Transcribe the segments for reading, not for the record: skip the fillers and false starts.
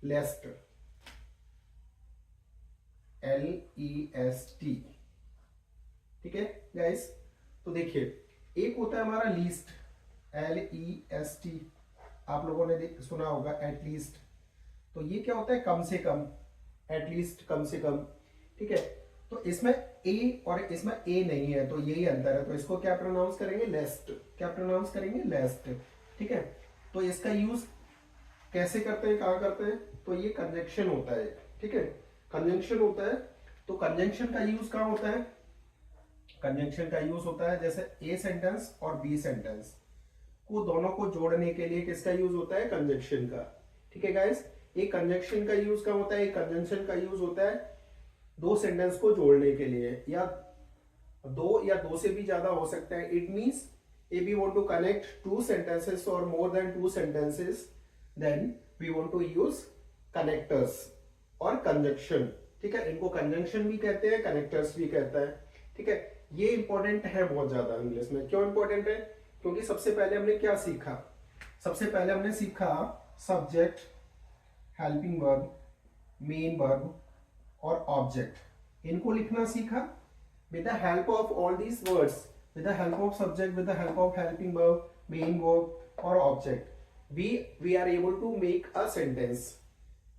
लेस्ट, LEST। ठीक है गाइस, तो देखिए एक होता है हमारा लीस्ट, LEST, आप लोगों ने सुना होगा एटलीस्ट। तो ये क्या होता है, कम से कम, एटलीस्ट कम से कम। ठीक है, तो इसमें ए और इसमें ए नहीं है, तो यही अंतर है। तो इसको क्या प्रोनाउंस करेंगे, लेस्ट। क्या प्रोनाउंस करेंगे, लेस्ट। ठीक है, तो इसका यूज कैसे करते हैं, कहाँ करते हैं, तो ये कंजंक्शन होता है। ठीक है, कंजंक्शन होता है। तो कंजंक्शन का यूज कहाँ होता है, कंजंक्शन का यूज होता है जैसे ए सेंटेंस और बी सेंटेंस को दोनों को जोड़ने के लिए किसका यूज होता है, कंजंक्शन का। ठीक है गाइस, एक कंजंक्शन का यूज कहाँ होता है, एक कंजंक्शन का यूज होता है दो सेंटेंस को जोड़ने के लिए, या दो से भी ज्यादा हो सकता है। It means if we want to connect two sentences or more than two sentences, then we want to use connectors और conjunction। ठीक है, इनको conjunction भी कहते हैं, connectors भी कहता है। ठीक है, ये इंपॉर्टेंट है बहुत ज्यादा इंग्लिश में। क्यों इंपॉर्टेंट है, क्योंकि सबसे पहले हमने क्या सीखा, सबसे पहले हमने सीखा subject, helping verb, main verb और ऑब्जेक्ट। इनको लिखना सीखा with the help of all these words, with the help of subject, with the help of helping verb, main verb or object, we are able to make a sentence,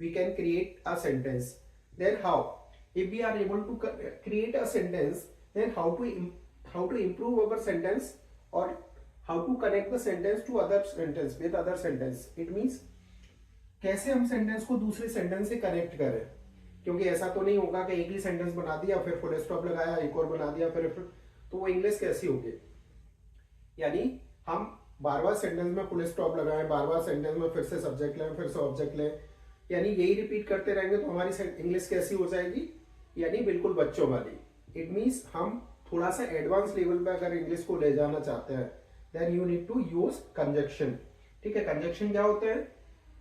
we can create a sentence। Then how, if we are able to create a sentence, then how to improve our sentence, or how to connect the sentence to other sentence with other sentence। it means कैसे हम sentence को दूसरे sentence से connect करें, क्योंकि ऐसा तो नहीं होगा कि एक ही सेंटेंस बना दिया फिर फुल स्टॉप लगाया, एक और बना दिया फिर तो वो इंग्लिश कैसी होगी। यानी हम बार बार सेंटेंस में फुल स्टॉप लगाएं, बार बार सेंटेंस में फिर से सब्जेक्ट लें, फिर से ऑब्जेक्ट लें, यानी यही रिपीट करते रहेंगे तो हमारी इंग्लिश कैसी हो जाएगी, यानी बिल्कुल बच्चों वाली। इट मीन्स हम थोड़ा सा एडवांस लेवल पे अगर इंग्लिश को ले जाना चाहते हैं, then you need to use conjunction. ठीक है, कंजक्शन क्या होते हैं,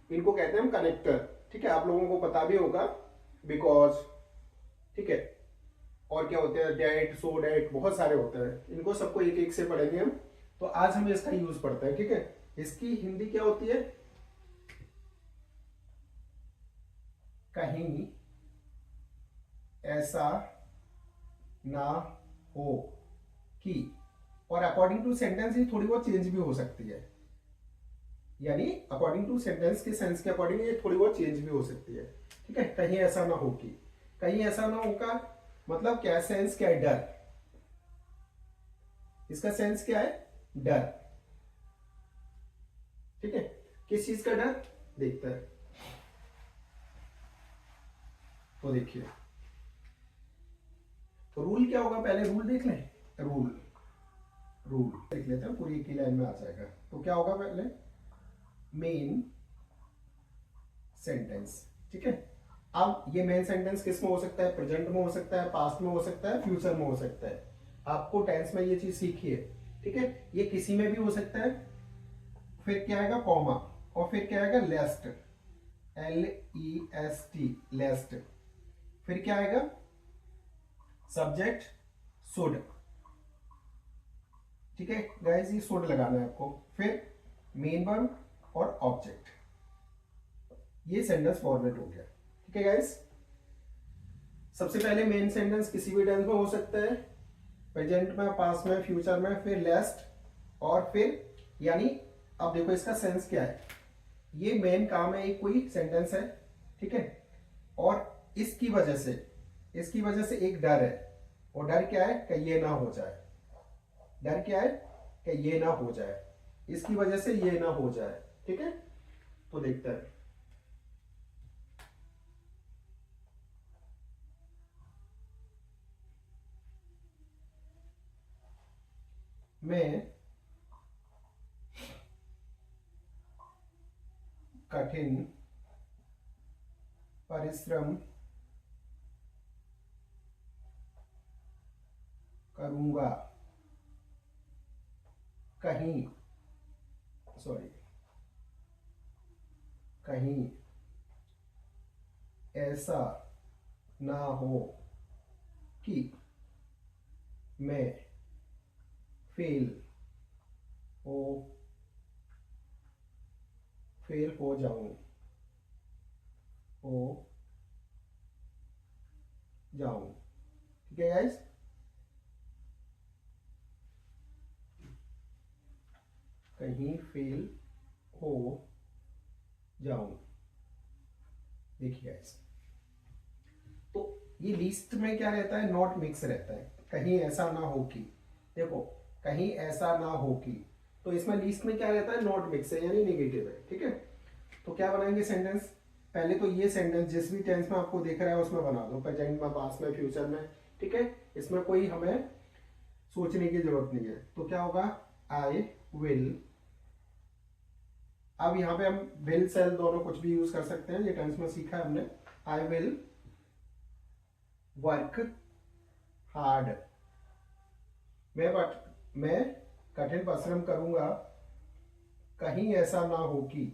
इनको कहते हैं हम कनेक्टर। ठीक है, आप लोगों को पता भी होगा, बिकॉज, ठीक है, और क्या होते हैं, डेट, सो डेट, बहुत सारे होते हैं, इनको सबको एक एक से पढ़ेंगे हम। तो आज हम इसका यूज पढ़ते हैं। ठीक है, इसकी हिंदी क्या होती है, कहीं ऐसा ना हो कि, और अकॉर्डिंग टू सेंटेंस ये थोड़ी बहुत चेंज भी हो सकती है, यानी अकॉर्डिंग टू सेंटेंस के सेंस के अकॉर्डिंग ये थोड़ी बहुत चेंज भी हो सकती है। ठीक है, कहीं ऐसा ना हो कि, कहीं ऐसा ना हो का मतलब क्या, सेंस क्या है, डर। इसका सेंस क्या है, डर। ठीक है, किस चीज का डर, देखते हैं। तो देखिए तो रूल क्या होगा, पहले रूल देख लें। रूल रूल देख लेते हैं, पूरी एक ही लाइन में आ जाएगा। तो क्या होगा, पहले मेन सेंटेंस। ठीक है, अब ये मेन सेंटेंस किस में हो सकता है, प्रेजेंट में हो सकता है, पास्ट में हो सकता है, फ्यूचर में हो सकता है। आपको टेंस में ये चीज सीखी है। ठीक है, ये किसी में भी हो सकता है। फिर क्या आएगा, कॉमा, और फिर क्या आएगा, लेस्ट, LEST, लेस्ट। फिर क्या आएगा, सब्जेक्ट, शुड। ठीक है गाइस, ये शुड लगाना है आपको। फिर मेन वर्ब और ऑब्जेक्ट, ये सेंटेंस फॉर्मेट हो गया। ठीक है गाइस, सबसे पहले मेन सेंटेंस किसी भी टेंस में हो सकता है, प्रेजेंट में, पास्ट में, फ्यूचर में, फिर लेस्ट, और फिर यानी अब देखो इसका सेंस क्या है, ये मेन काम है, एक कोई सेंटेंस है। ठीक है, और इसकी वजह से एक डर है, और डर क्या है कि ये ना हो जाए। डर क्या है कि ये ना हो जाए, इसकी वजह से ये ना हो जाए। ठीक है, तो देखते हैं। मैं कठिन परिश्रम करूंगा, कहीं ऐसा ना हो कि मैं फेल हो फेल हो जाऊं। हो जाऊं। ठीक है गाइस, कहीं फेल हो जाऊं। देखिए गाइस, तो ये लिस्ट में क्या रहता है, नॉट मिक्स रहता है, कहीं ऐसा ना हो कि, देखो कहीं ऐसा ना हो कि, तो इसमें लिस्ट में क्या रहता है, नॉट मिक्स है यानी नेगेटिव है। ठीक है, तो क्या बनाएंगे सेंटेंस, पहले तो ये सेंटेंस जिस भी टेंस में आपको दिख रहा है उसमें बना दो, प्रेजेंट में, पास्ट में, फ्यूचर में। ठीक है, इसमें कोई हमें सोचने की जरूरत नहीं है। तो क्या होगा, आई विल, अब यहाँ पे हम विल सेल दोनों कुछ भी यूज कर सकते हैं, ये टेंस में सीखा है हमने। आई विल वर्क हार्ड, मैं कठिन परिश्रम करूंगा, कहीं ऐसा ना हो कि,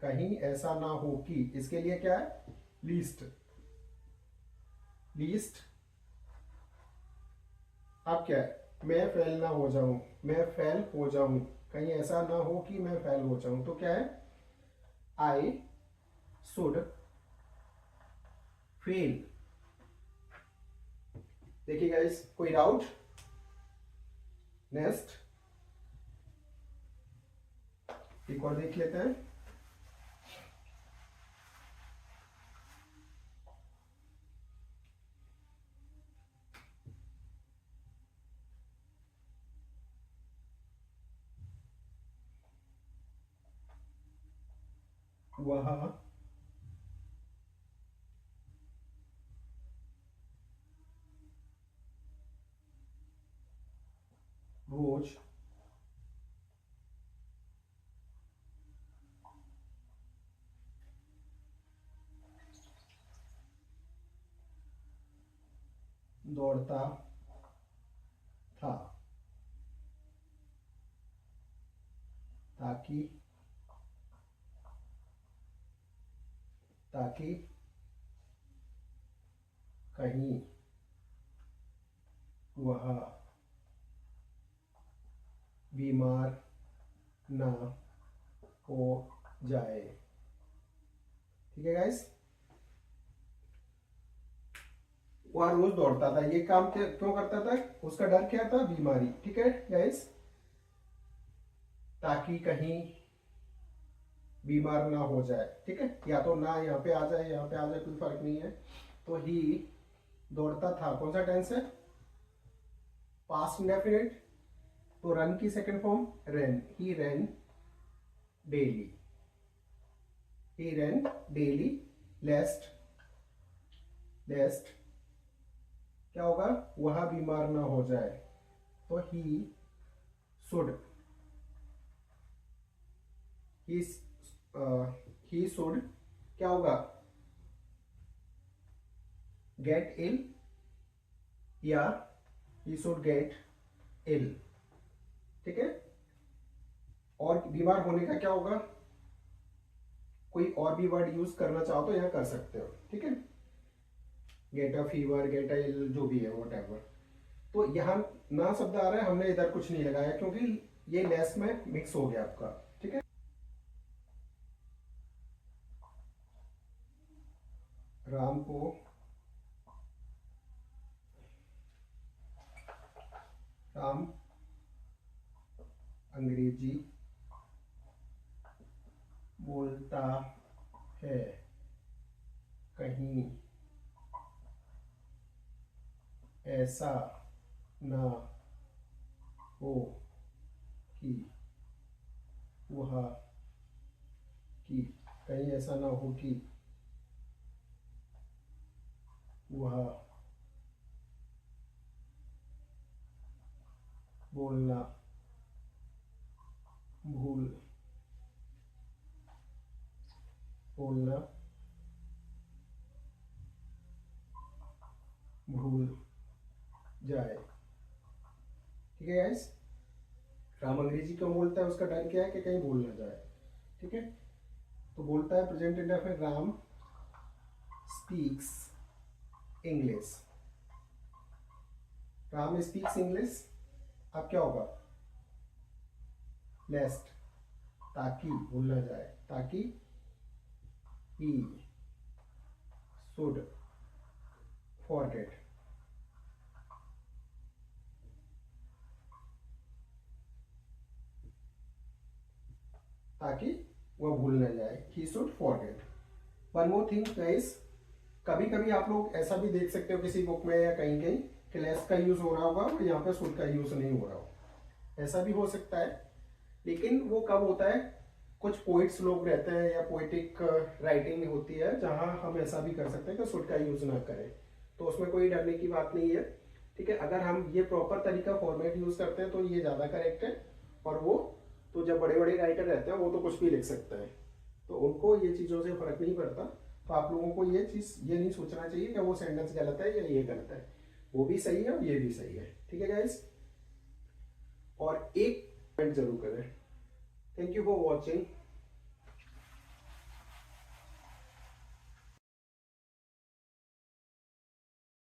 कहीं ऐसा ना हो कि, इसके लिए क्या है, लीस्ट, लीस्ट। अब क्या है, मैं फेल ना हो जाऊं, मैं फेल हो जाऊं, कहीं ऐसा ना हो कि मैं फेल हो जाऊं, तो क्या है, आई शुड फेल। देखिए गाइस, कोई डाउट, नेक्स्ट एक और देख लेते हैं। वह रोज दौड़ता था, ताकि ताकि कहीं वह बीमार ना हो जाए। ठीक है गाइस, वह रोज दौड़ता था, ये काम क्यों करता था, उसका डर क्या था, बीमारी। ठीक है गाइस, ताकि कहीं बीमार ना हो जाए। ठीक है, या तो ना यहाँ पे आ जाए, यहाँ पे आ जाए, कोई फर्क नहीं है। तो ही दौड़ता था, कौन सा टेंस है, पास्ट इंडेफिनिट। तो रन की सेकंड फॉर्म रन, ही रन डेली, ही रन डेली। लेस्ट, लेस्ट क्या होगा, वह बीमार ना हो जाए, तो शुड ही ही शुड क्या होगा, गेट इल, या ही शुड गेट इल। ठीक है, और बीमार होने का क्या होगा, कोई और भी वर्ड यूज करना चाहो तो यहाँ कर सकते हो। ठीक है, get a fever, get a ill, जो भी है वॉट एवर। तो यहाँ ना शब्द आ रहा है, हमने इधर कुछ नहीं लगाया क्योंकि ये लेस में मिक्स हो गया आपका। ठीक है, राम को राम अंग्रेजी बोलता है, कहीं ऐसा ना हो कि वह कि कहीं ऐसा ना हो कि वह बोलना भूल बोलना भूल जाए। ठीक है गाइस, राम अंग्रेजी क्यों बोलता है, उसका डर क्या है कि कहीं भूल ना जाए। ठीक है, तो बोलता है present indefinite, Ram speaks English, Ram speaks English. अब क्या होगा, लेस्ट, ताकि भूल ना जाए, ताकि ही शुड फॉरगेट, ताकि वह भूल न जाए, he should forget. One more thing guys, कभी कभी आप लोग ऐसा भी देख सकते हो किसी बुक में या कहीं कहीं कि लेस का यूज हो रहा होगा और यहाँ पे शुड का यूज नहीं हो रहा हो, ऐसा भी हो सकता है। लेकिन वो कब होता है, कुछ पोइट्स लोग रहते हैं या पोइटिक राइटिंग होती है जहां हम ऐसा भी कर सकते हैं कि शुड का यूज ना करें, तो उसमें कोई डरने की बात नहीं है। ठीक है, अगर हम ये प्रॉपर तरीका फॉर्मेट यूज करते हैं तो ये ज्यादा करेक्ट है। और वो तो जब बड़े बड़े राइटर रहते हैं वो तो कुछ भी लिख सकते हैं, तो उनको ये चीजों से फर्क नहीं पड़ता। तो आप लोगों को ये चीज ये नहीं सोचना चाहिए कि वो सेंटेंस गलत है या ये गलत है, वो भी सही है और ये भी सही है। ठीक है गाइस, और एक कमेंट जरूर करें। Thank you for watching.